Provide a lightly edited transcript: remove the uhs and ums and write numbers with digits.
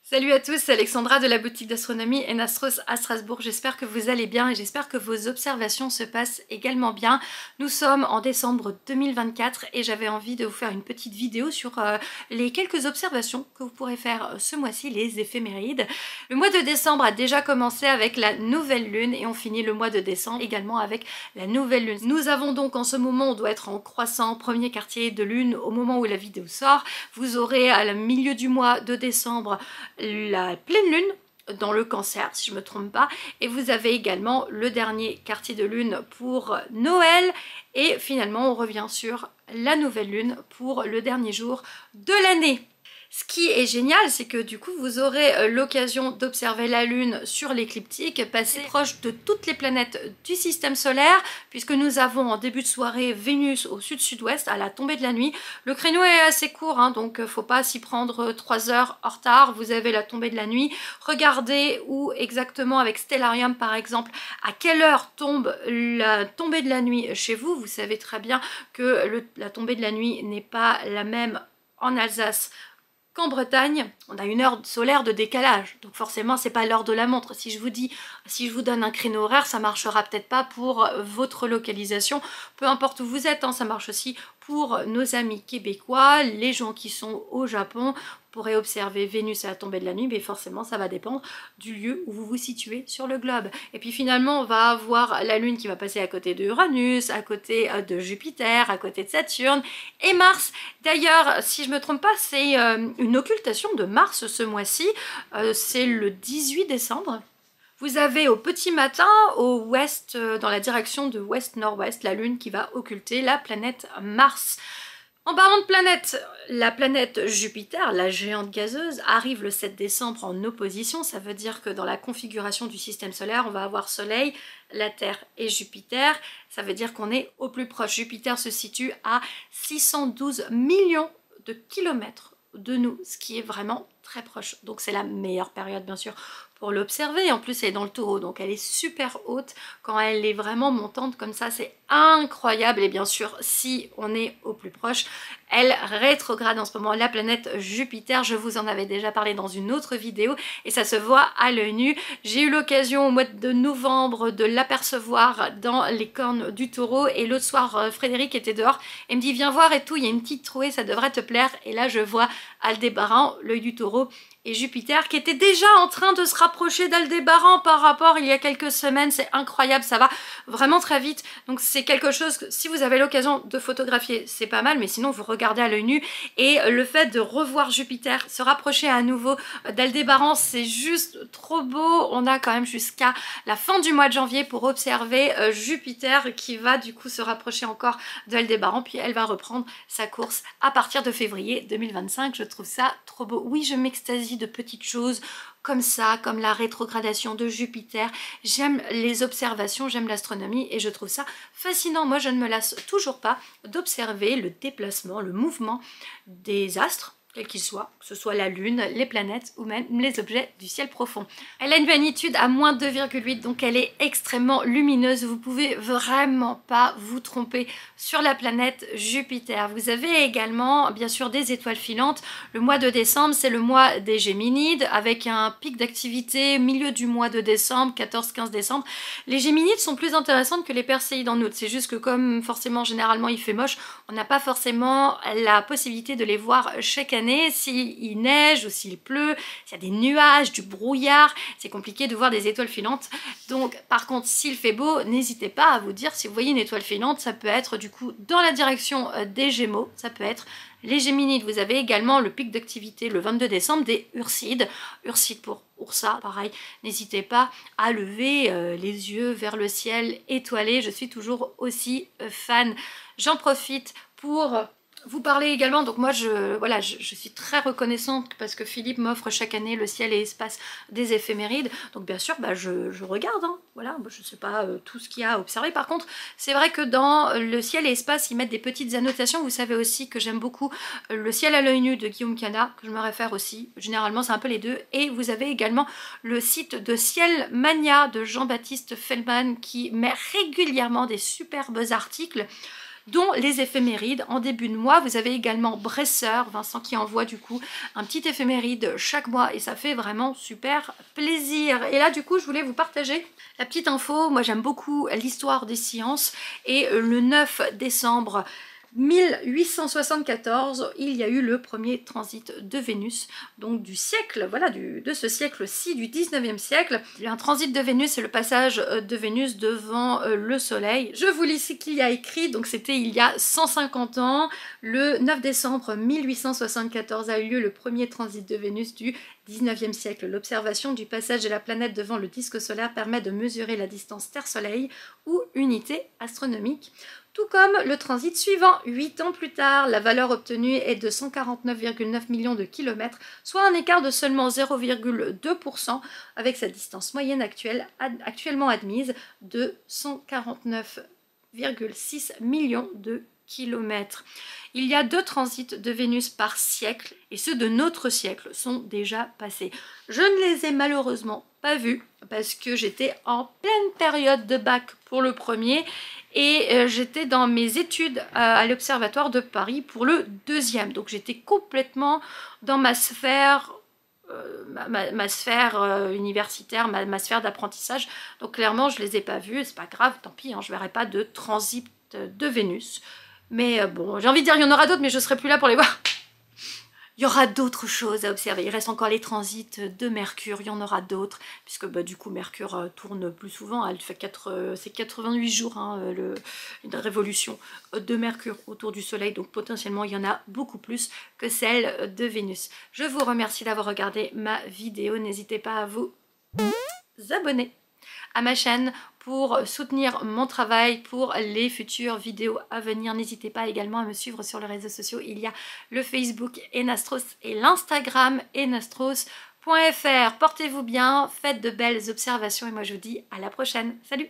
Salut à tous, c'est Alexandra de la boutique d'astronomie Enastros à Strasbourg. J'espère que vous allez bien et j'espère que vos observations se passent également bien. Nous sommes en décembre 2024 et j'avais envie de vous faire une petite vidéo sur les quelques observations que vous pourrez faire ce mois-ci, les éphémérides. Le mois de décembre a déjà commencé avec la nouvelle lune et on finit le mois de décembre également avec la nouvelle lune. Nous avons donc en ce moment, on doit être en croissant, premier quartier de lune au moment où la vidéo sort. Vous aurez à la milieu du mois de décembre la pleine lune dans le Cancer, si je ne me trompe pas, et vous avez également le dernier quartier de lune pour Noël, et finalement on revient sur la nouvelle lune pour le dernier jour de l'année. Ce qui est génial, c'est que du coup vous aurez l'occasion d'observer la lune sur l'écliptique, passer proche de toutes les planètes du système solaire, puisque nous avons en début de soirée Vénus au sud-sud-ouest à la tombée de la nuit. Le créneau est assez court, hein, donc faut pas s'y prendre 3 heures en retard. Vous avez la tombée de la nuit. Regardez où exactement avec Stellarium par exemple, à quelle heure tombe la tombée de la nuit chez vous. Vous savez très bien que la tombée de la nuit n'est pas la même en Alsace qu'en Bretagne. On a une heure solaire de décalage, donc forcément c'est pas l'heure de la montre. Si je vous donne un créneau horaire, ça marchera peut-être pas pour votre localisation, peu importe où vous êtes, hein, ça marche aussi pour nos amis québécois, les gens qui sont au Japon. Vous pourrez observer Vénus à la tombée de la nuit, mais forcément ça va dépendre du lieu où vous vous situez sur le globe. Et puis finalement on va avoir la lune qui va passer à côté de Uranus, à côté de Jupiter, à côté de Saturne et Mars. D'ailleurs, si je me trompe pas, c'est une occultation de Mars ce mois-ci, c'est le 18 décembre. Vous avez au petit matin, au ouest, dans la direction de ouest-nord-ouest, la lune qui va occulter la planète Mars. En parlant de planète, la planète Jupiter, la géante gazeuse, arrive le 7 décembre en opposition. Ça veut dire que dans la configuration du système solaire, on va avoir Soleil, la Terre et Jupiter. Ça veut dire qu'on est au plus proche. Jupiter se situe à 612 millions de kilomètres de nous, ce qui est vraiment très proche. Donc c'est la meilleure période bien sûr pour l'observer. En plus elle est dans le Taureau, donc elle est super haute. Quand elle est vraiment montante comme ça, c'est incroyable. Et bien sûr, si on est au plus proche, elle rétrograde en ce moment la planète Jupiter. Je vous en avais déjà parlé dans une autre vidéo et ça se voit à l'œil nu. J'ai eu l'occasion au mois de novembre de l'apercevoir dans les cornes du Taureau et l'autre soir Frédéric était dehors et me dit viens voir et tout, il y a une petite trouée, ça devrait te plaire. Et là je vois Aldébaran, l'œil du Taureau, et Jupiter qui était déjà en train de se rapprocher d'Aldébaran par rapport il y a quelques semaines. C'est incroyable, ça va vraiment très vite. Donc c'est quelque chose que si vous avez l'occasion de photographier, c'est pas mal, mais sinon vous regardez à l'œil nu. Et le fait de revoir Jupiter se rapprocher à nouveau d'Aldébaran, c'est juste trop beau. On a quand même jusqu'à la fin du mois de janvier pour observer Jupiter qui va du coup se rapprocher encore d'Aldébaran, puis elle va reprendre sa course à partir de février 2025. Je trouve ça trop beau. Oui, je m'extasie de petites choses comme ça, comme la rétrogradation de Jupiter. J'aime les observations, j'aime l'astronomie et je trouve ça fascinant. Moi, je ne me lasse toujours pas d'observer le déplacement, le mouvement des astres, quels qu'ils soient, que ce soit la Lune, les planètes ou même les objets du ciel profond. Elle a une magnitude à moins 2,8, donc elle est extrêmement lumineuse. Vous pouvez vraiment pas vous tromper sur la planète Jupiter. Vous avez également, bien sûr, des étoiles filantes. Le mois de décembre, c'est le mois des Géminides, avec un pic d'activité milieu du mois de décembre, 14-15 décembre. Les Géminides sont plus intéressantes que les Perséides en août. C'est juste que comme forcément, généralement, il fait moche, on n'a pas forcément la possibilité de les voir chaque année. S'il neige ou s'il pleut, s'il y a des nuages, du brouillard, c'est compliqué de voir des étoiles filantes. Donc par contre, s'il fait beau, n'hésitez pas à vous dire si vous voyez une étoile filante, ça peut être du coup dans la direction des Gémeaux, ça peut être les Géminides. Vous avez également le pic d'activité le 22 décembre des Ursides. Urside pour Ursa, pareil, n'hésitez pas à lever les yeux vers le ciel étoilé. Je suis toujours aussi fan. J'en profite pour vous parlez également, donc moi je suis très reconnaissante parce que Philippe m'offre chaque année le ciel et espace des éphémérides, donc bien sûr je regarde, hein, voilà, je ne sais pas tout ce qu'il y a à observer. Par contre c'est vrai que dans le ciel et espace ils mettent des petites annotations. Vous savez aussi que j'aime beaucoup le ciel à l'œil nu de Guillaume Canas, que je me réfère aussi, généralement c'est un peu les deux, et vous avez également le site de Ciel Mania de Jean-Baptiste Feldman qui met régulièrement des superbes articles. dont les éphémérides en début de mois. Vous avez également Bresseur, Vincent qui envoie du coup un petit éphéméride chaque mois et ça fait vraiment super plaisir. Et là du coup je voulais vous partager la petite info. Moi j'aime beaucoup l'histoire des sciences et le 9 décembre 1874, il y a eu le premier transit de Vénus, donc du siècle, voilà, de ce siècle-ci, du 19e siècle. Un transit de Vénus, c'est le passage de Vénus devant le Soleil. Je vous lis ce qu'il y a écrit, donc c'était il y a 150 ans, le 9 décembre 1874 a eu lieu le premier transit de Vénus du 19e siècle. L'observation du passage de la planète devant le disque solaire permet de mesurer la distance Terre-Soleil ou unité astronomique. Tout comme le transit suivant, 8 ans plus tard, la valeur obtenue est de 149,9 millions de kilomètres, soit un écart de seulement 0,2% avec sa distance moyenne actuellement admise de 149,6 millions de kilomètres. Il y a 2 transits de Vénus par siècle et ceux de notre siècle sont déjà passés. Je ne les ai malheureusement pas vus parce que j'étais en pleine période de bac pour le premier et j'étais dans mes études à l'Observatoire de Paris pour le deuxième. Donc j'étais complètement dans ma sphère ma sphère universitaire, ma sphère d'apprentissage. Donc clairement je les ai pas vus, c'est pas grave, tant pis, hein, je verrai pas de transit de Vénus. Mais bon, j'ai envie de dire il y en aura d'autres, mais je serai plus là pour les voir. Il y aura d'autres choses à observer. Il reste encore les transits de Mercure, il y en aura d'autres, puisque bah, du coup Mercure tourne plus souvent. Elle fait c'est 88 jours, hein, une révolution de Mercure autour du Soleil, donc potentiellement il y en a beaucoup plus que celle de Vénus. Je vous remercie d'avoir regardé ma vidéo. N'hésitez pas à vous abonner à ma chaîne pour soutenir mon travail, pour les futures vidéos à venir. N'hésitez pas également à me suivre sur les réseaux sociaux. Il y a le Facebook Enastros et l'Instagram enastros.fr. Portez-vous bien, faites de belles observations et moi je vous dis à la prochaine. Salut!